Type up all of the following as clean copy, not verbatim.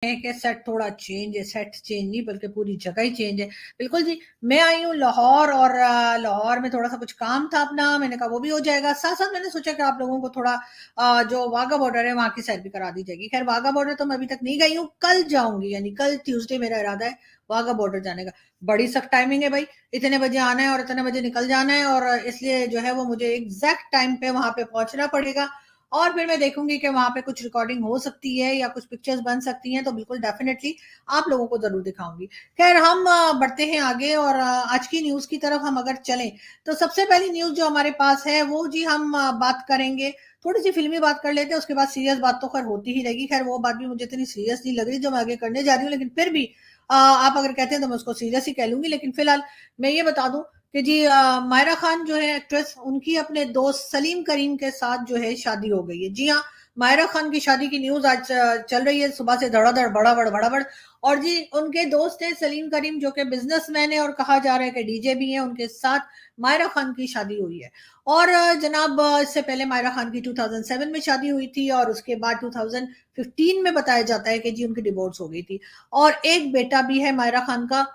कि सेट थोड़ा चेंज है, सेट चेंज नहीं बल्कि पूरी जगह ही चेंज है। बिल्कुल जी, मैं आई हूँ लाहौर और लाहौर में थोड़ा सा कुछ काम था अपना, मैंने कहा वो भी हो जाएगा। साथ साथ मैंने सोचा कि आप लोगों को थोड़ा जो वाघा बॉर्डर है वहां की सैर भी करा दी जाएगी। खैर वाघा बॉर्डर तो मैं अभी तक नहीं गई हूँ, कल जाऊंगी, यानी कल ट्यूसडे मेरा इरादा है वाघा बॉर्डर जाने का। बड़ी सख्त टाइमिंग है भाई, इतने बजे आना है और इतने बजे निकल जाना है, और इसलिए जो है वो मुझे एग्जैक्ट टाइम पे वहां पे पहुंचना पड़ेगा। और फिर मैं देखूंगी कि वहां पे कुछ रिकॉर्डिंग हो सकती है या कुछ पिक्चर्स बन सकती हैं, तो बिल्कुल डेफिनेटली आप लोगों को जरूर दिखाऊंगी। खैर हम बढ़ते हैं आगे, और आज की न्यूज की तरफ हम अगर चलें तो सबसे पहली न्यूज जो हमारे पास है वो जी हम बात करेंगे, थोड़ी सी फिल्मी बात कर लेते हैं, उसके बाद सीरियस बात तो खैर होती ही रहेगी। खैर वो बात भी मुझे इतनी सीरियस नहीं लग रही जो मैं आगे करने जा रही हूँ, लेकिन फिर भी आप अगर कहते हैं तो मैं उसको सीरियस ही कह लूंगी। लेकिन फिलहाल मैं ये बता दूं कि जी मायरा खान जो है एक्ट्रेस, उनकी अपने दोस्त सलीम करीम के साथ जो है शादी हो गई है। जी हाँ, मायरा खान की शादी की न्यूज आज चल रही है सुबह से धड़ाधड़ बड़ाबड़ बड़ाबड़। और जी उनके दोस्त है सलीम करीम जो कि बिजनेसमैन है और कहा जा रहा है कि डीजे भी है, उनके साथ मायरा खान की शादी हुई है। और जनाब इससे पहले मायरा खान की 2007 में शादी हुई थी, और उसके बाद 2015 में बताया जाता है कि जी उनकी डिवोर्स हो गई थी, और एक बेटा भी है मायरा खान का।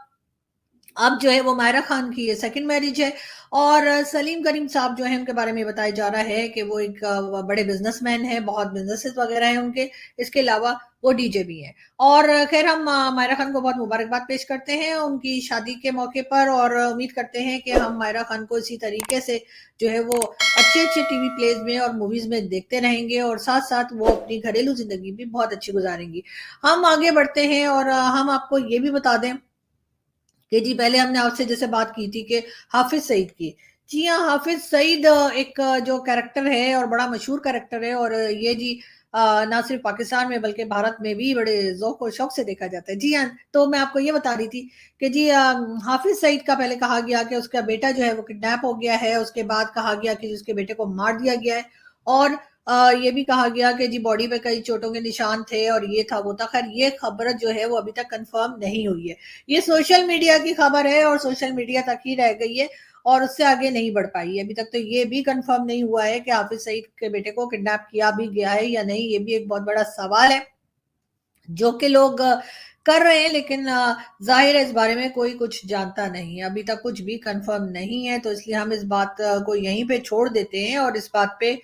अब जो है वो मायरा खान की ये सेकंड मैरिज है। और सलीम करीम साहब जो है उनके बारे में बताया जा रहा है कि वो एक बड़े बिजनेसमैन है, बहुत बिजनेसेस वगैरह हैं उनके, इसके अलावा वो डीजे भी हैं। और खैर हम मायरा खान को बहुत मुबारकबाद पेश करते हैं उनकी शादी के मौके पर, और उम्मीद करते हैं कि हम मायरा खान को इसी तरीके से जो है वो अच्छे अच्छे टीवी प्लेज में और मूवीज में देखते रहेंगे, और साथ साथ वो अपनी घरेलू जिंदगी भी बहुत अच्छी गुजारेंगी। हम आगे बढ़ते हैं, और हम आपको ये भी बता दें कि जी पहले हमने आपसे जैसे बात की थी कि हाफिज सईद की। जी हाँ, हाफिज सईद एक जो कैरेक्टर है और बड़ा मशहूर कैरेक्टर है, और ये जी ना सिर्फ पाकिस्तान में बल्कि भारत में भी बड़े ज़ौक और शौक से देखा जाता है। जी हाँ, तो मैं आपको ये बता रही थी कि जी हाफिज सईद का पहले कहा गया कि उसका बेटा जो है वो किडनैप हो गया है, उसके बाद कहा गया कि उसके बेटे को मार दिया गया है, और ये भी कहा गया कि जी बॉडी पे कई चोटों के निशान थे और ये था वो था। खैर ये खबर जो है वो अभी तक कंफर्म नहीं हुई है, ये सोशल मीडिया की खबर है और सोशल मीडिया तक ही रह गई है, और उससे आगे नहीं बढ़ पाई है। अभी तक तो ये भी कंफर्म नहीं हुआ है कि हाफिज सईद के बेटे को किडनैप किया भी गया है या नहीं, ये भी एक बहुत बड़ा सवाल है जो कि लोग कर रहे हैं, लेकिन जाहिर है इस बारे में कोई कुछ जानता नहीं है, अभी तक कुछ भी कंफर्म नहीं है। तो इसलिए हम इस बात को यहीं पे छोड़ देते हैं और इस बात पे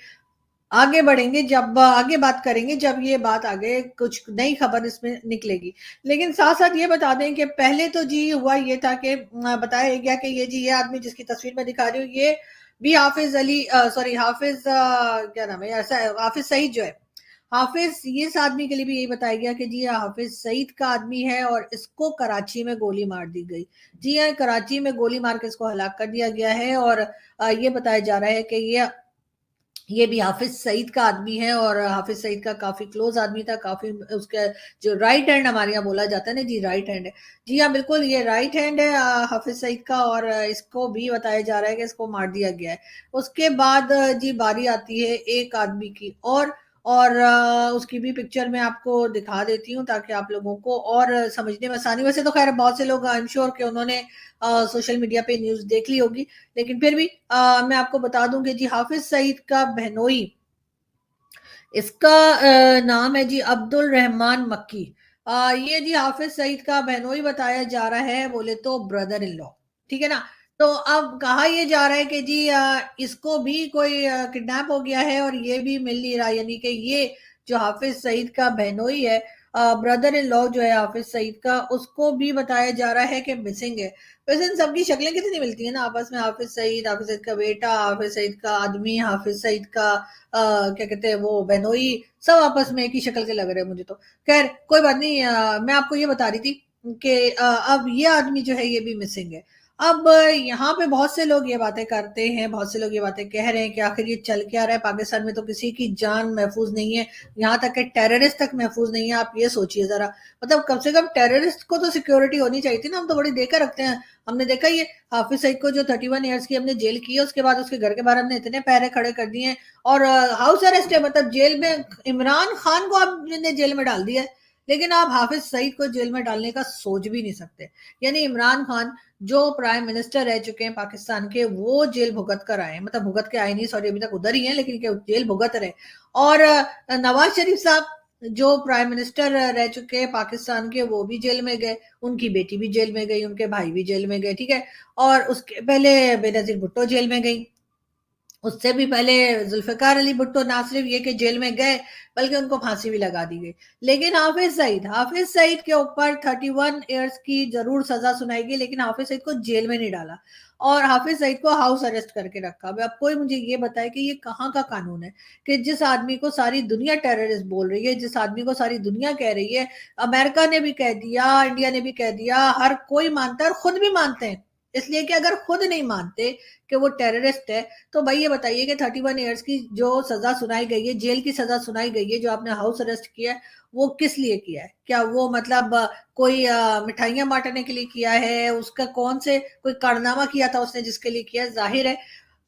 आगे बढ़ेंगे, जब आगे बात करेंगे, जब ये बात आगे कुछ नई खबर इसमें निकलेगी। लेकिन साथ साथ ये बता दें कि पहले तो जी हुआ ये था कि बताया गया कि ये जी ये आदमी जिसकी तस्वीर में दिखा रही हूँ ये भी हाफिज अली सॉरी हाफिज क्या नाम है ऐसा, हाफिज सईद जो है, हाफिज ये इस आदमी के लिए भी यही बताया गया कि जी हाफिज सईद का आदमी है और इसको कराची में गोली मार दी गई। जी हाँ, कराची में गोली मार के इसको हलाक कर दिया गया है, और ये बताया जा रहा है कि ये भी हाफिज सईद का आदमी है, और हाफिज सईद का काफी क्लोज आदमी था, काफी उसका जो राइट हैंड हमारे यहाँ बोला जाता है ना जी, राइट हैंड है। जी हाँ बिल्कुल, ये राइट हैंड है हाफिज सईद का, और इसको भी बताया जा रहा है कि इसको मार दिया गया है। उसके बाद जी बारी आती है एक आदमी की, और उसकी भी पिक्चर मैं आपको दिखा देती हूँ ताकि आप लोगों को और समझने में आसानी। वैसे तो खैर बहुत से लोग आई एम श्योर कि उन्होंने सोशल मीडिया पे न्यूज देख ली होगी, लेकिन फिर भी मैं आपको बता दूं कि जी हाफिज सईद का बहनोई, इसका नाम है जी अब्दुल रहमान मक्की। ये जी हाफिज सईद का बहनोई बताया जा रहा है, बोले तो ब्रदर इन लॉ, ठीक है ना। तो अब कहा यह जा रहा है कि जी इसको भी कोई किडनैप हो गया है और ये भी मिल नहीं रहा, यानी कि ये जो हाफिज सईद का बहनोई है, ब्रदर इन लॉ जो है हाफिज सईद का, उसको भी बताया जा रहा है कि मिसिंग है। वैसे इन सबकी शक्लें कितनी मिलती है ना आपस में, हाफिज सईद का बेटा, हाफिज सईद का आदमी, हाफिज सईद का क्या कहते हैं वो बहनोई, सब आपस में एक ही शक्ल के लग रहे हैं मुझे तो। खैर कोई बात नहीं, मैं आपको ये बता रही थी कि अब ये आदमी जो है ये भी मिसिंग है। अब यहाँ पे बहुत से लोग ये बातें करते हैं, बहुत से लोग ये बातें कह रहे हैं कि आखिर ये चल क्या रहा है पाकिस्तान में, तो किसी की जान महफूज नहीं है, यहाँ तक कि टेररिस्ट तक महफूज नहीं है। आप ये सोचिए जरा, मतलब कम से कम टेररिस्ट को तो सिक्योरिटी होनी चाहिए थी ना, हम तो बड़ी देकर रखते हैं। हमने देखा ये हाफिज सईद को जो 31 ईयर्स की हमने जेल की है, उसके बाद उसके घर के बाहर हमने इतने पहरे खड़े कर दिए हैं, और हाउस अरेस्ट है, मतलब जेल में इमरान खान को आपने जेल में डाल दिया है, लेकिन आप हाफिज सईद को जेल में डालने का सोच भी नहीं सकते। यानी इमरान खान जो प्राइम मिनिस्टर रह चुके हैं पाकिस्तान के, वो जेल भुगत कर आए, मतलब भुगत के आए नहीं, सॉरी अभी तक उधर ही हैं, लेकिन जेल भुगत रहे। और नवाज शरीफ साहब जो प्राइम मिनिस्टर रह चुके हैं पाकिस्तान के, वो भी जेल में गए, उनकी बेटी भी जेल में गई, उनके भाई भी जेल में गए, ठीक है। और उसके पहले बेनजीर भुट्टो जेल में गई, उससे भी पहले जुल्फिकार अली भुट्टो ना सिर्फ ये कि जेल में गए, बल्कि उनको फांसी भी लगा दी गई। लेकिन हाफिज सईद के ऊपर 31 ईयर्स की जरूर सजा सुनाई गई, लेकिन हाफिज सईद को जेल में नहीं डाला, और हाफिज सईद को हाउस अरेस्ट करके रखा। अब कोई मुझे ये बताए कि ये कहाँ का कानून है कि जिस आदमी को सारी दुनिया टेररिस्ट बोल रही है, जिस आदमी को सारी दुनिया कह रही है, अमेरिका ने भी कह दिया, इंडिया ने भी कह दिया, हर कोई मानता है और खुद भी मानते हैं, इसलिए कि अगर खुद नहीं मानते कि वो टेररिस्ट है, तो भाई ये बताइए कि 31 ईयर्स की जो सजा सुनाई गई है, जेल की सजा सुनाई गई है, जो आपने हाउस अरेस्ट किया है, वो किस लिए किया है? क्या वो मतलब कोई मिठाइयां बांटने के लिए किया है? उसका कौन से कोई कारनामा किया था उसने जिसके लिए किया? जाहिर है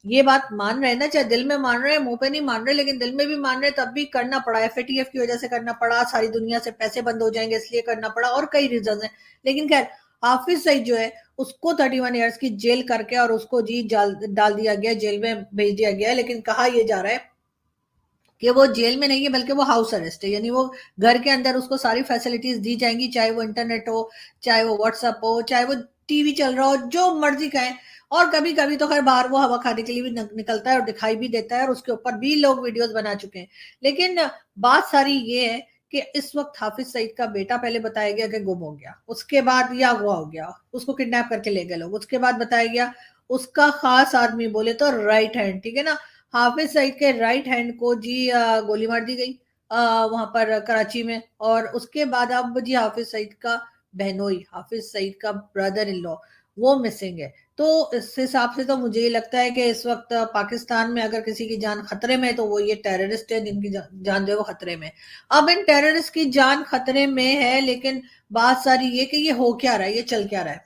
ये बात मान रहे हैं ना, चाहे दिल में मान रहे हैं, मुंह पे नहीं मान रहे, लेकिन दिल में भी मान रहे, तब भी करना पड़ा। एफएटीएफ की वजह से करना पड़ा, सारी दुनिया से पैसे बंद हो जाएंगे इसलिए करना पड़ा, और कई रीजन है। लेकिन खैर, हाफिज सईद जो है उसको 31 ईयर्स की जेल करके और उसको जी डाल दिया गया, जेल में भेज दिया गया है। लेकिन कहा यह जा रहा है कि वो जेल में नहीं है, बल्कि वो हाउस अरेस्ट है, यानी वो घर के अंदर उसको सारी फैसिलिटीज दी जाएंगी, चाहे वो इंटरनेट हो, चाहे वो व्हाट्सएप हो, चाहे वो टीवी चल रहा हो, जो मर्जी का है। और कभी कभी तो खैर बाहर वो हवा खाने के लिए भी निकलता है और दिखाई भी देता है, और उसके ऊपर भी लोग वीडियोस बना चुके हैं। लेकिन बात सारी ये है कि इस वक्त हाफिज सईद का बेटा पहले बताया गया कि गुम हो गया, उसके बाद या अगवा हो गया, उसको किडनैप करके ले गए लोग, उसके बाद बताया गया उसका खास आदमी, बोले तो राइट हैंड, ठीक है ना, हाफिज सईद के राइट हैंड को जी गोली मार दी गई वहां पर कराची में। और उसके बाद अब जी हाफिज सईद का बहनोई, हाफिज सईद का ब्रदर इन लॉ, वो मिसिंग है। तो इस हिसाब से तो मुझे ये लगता है कि इस वक्त पाकिस्तान में अगर किसी की जान खतरे में है, तो वो ये टेररिस्ट है जिनकी जान जो है वो खतरे में। अब इन टेररिस्ट की जान खतरे में है, लेकिन बात सारी ये कि ये हो क्या रहा है, ये चल क्या रहा है।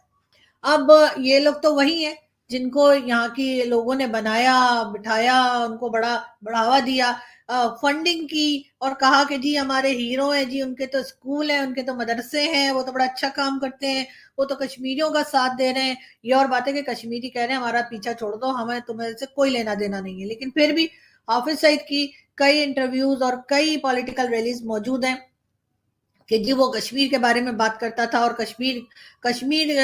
अब ये लोग तो वही है जिनको यहाँ की लोगों ने बनाया बिठाया, उनको बड़ा बढ़ावा दिया, फंडिंग की, और कहा कि जी हमारे हीरो हैं जी, उनके तो स्कूल हैं, उनके तो मदरसे हैं, वो तो बड़ा अच्छा काम करते हैं, वो तो कश्मीरियों का साथ दे रहे हैं। ये और बात है कि कश्मीरी कह रहे हैं हमारा पीछा छोड़ दो, हमें तुम्हें से कोई लेना देना नहीं है। लेकिन फिर भी हाफिज सईद की कई इंटरव्यूज और कई पॉलिटिकल रैलीज मौजूद हैं कि जी वो कश्मीर के बारे में बात करता था, और कश्मीर कश्मीर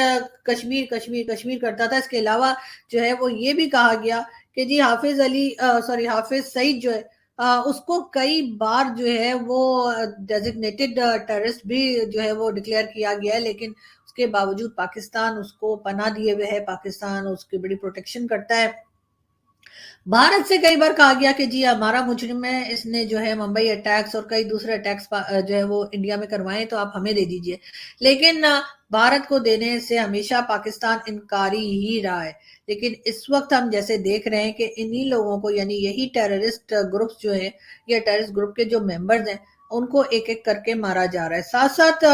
कश्मीर कश्मीर कश्मीर करता था। इसके अलावा जो है वो ये भी कहा गया कि जी हाफिज सईद जो है उसको कई बार जो है वो डेजिग्नेटेड टेररिस्ट भी जो है वो डिक्लेयर किया गया है, लेकिन उसके बावजूद पाकिस्तान उसको पनाह दिए हुए है, पाकिस्तान उसकी बड़ी प्रोटेक्शन करता है। भारत से कई बार कहा गया कि जी हमारा मुजरिम है, इसने जो है मुंबई अटैक्स और कई दूसरे अटैक्स जो है वो इंडिया में करवाए, तो आप हमें दे दीजिए। लेकिन भारत को देने से हमेशा पाकिस्तान इनकारी ही रहा है। लेकिन इस वक्त हम जैसे देख रहे हैं कि इन्हीं लोगों को, यानी यही टेररिस्ट ग्रुप्स जो है, या टेररिस्ट ग्रुप के जो मेंबर्स हैं, उनको एक एक करके मारा जा रहा है। साथ साथ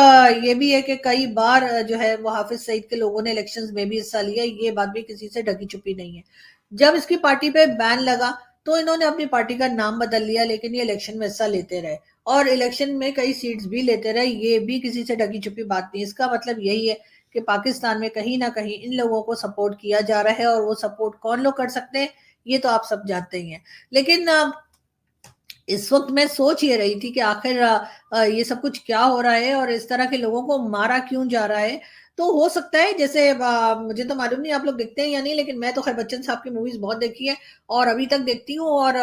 ये भी है कि कई बार जो है वो हाफिज सईद के लोगों ने इलेक्शंस में भी हिस्सा लिया, ये बात भी किसी से ढकी छुपी नहीं है। जब इसकी पार्टी पे बैन लगा, तो इन्होंने अपनी पार्टी का नाम बदल लिया, लेकिन ये इलेक्शन में हिस्सा लेते रहे, और इलेक्शन में कई सीट्स भी लेते रहे, ये भी किसी से ढकी छुपी बात नहीं। इसका मतलब यही है कि पाकिस्तान में कहीं ना कहीं इन लोगों को सपोर्ट किया जा रहा है, और वो सपोर्ट कौन लोग कर सकते हैं ये तो आप सब जानते ही हैं। लेकिन इस वक्त मैं सोच ये रही थी कि आखिर ये सब कुछ क्या हो रहा है, और इस तरह के लोगों को मारा क्यों जा रहा है। तो हो सकता है जैसे मुझे तो मालूम नहीं आप लोग देखते हैं या नहीं, लेकिन मैं तो खैर बच्चन साहब की मूवीज बहुत देखी है, और अभी तक देखती हूँ, और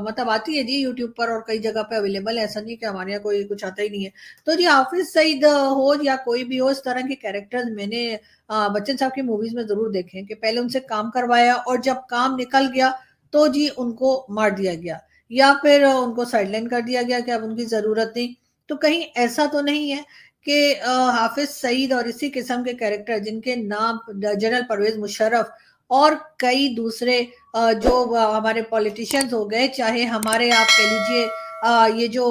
मतलब आती है जी यूट्यूब पर और कई जगह पे अवेलेबल है, ऐसा नहीं कि हमारे यहाँ कोई कुछ आता ही नहीं है। तो जी हाफिज सईद हो या कोई भी हो, इस तरह के कैरेक्टर्स मैंने बच्चन साहब की मूवीज में जरूर देखे कि पहले उनसे काम करवाया, और जब काम निकल गया तो जी उनको मार दिया गया, या फिर उनको साइडलाइन कर दिया गया कि अब उनकी जरूरत नहीं। तो कहीं ऐसा तो नहीं है कि हाफिज सईद और इसी किस्म के कैरेक्टर जिनके नाम जनरल परवेज मुशर्रफ और कई दूसरे जो हमारे पॉलिटिशियंस हो गए, चाहे हमारे आप कह लीजिए ये जो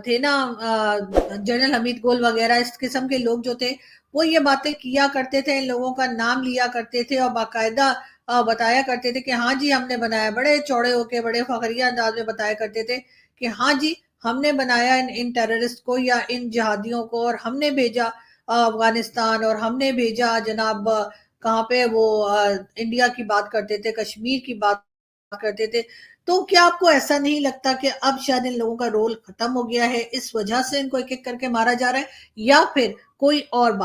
थे ना जनरल हमीद गोल वगैरह, इस किस्म के लोग जो थे, वो ये बातें किया करते थे, इन लोगों का नाम लिया करते थे, और बाकायदा बताया करते थे कि हाँ जी हमने बनाया, बड़े चौड़े होके बड़े फखरिया अंदाज में बताया करते थे कि हाँ जी हमने बनाया इन टेररिस्ट को या इन जिहादियों को, और हमने भेजा अफगानिस्तान, और हमने भेजा जनाब कहाँ पे वो इंडिया की बात करते थे, कश्मीर की बात करते थे। तो क्या आपको ऐसा नहीं लगता कि अब शायद इन लोगों का रोल खत्म हो गया है, इस वजह से इनको एक-एक करके मारा जा रहा है या फिर कोई और बात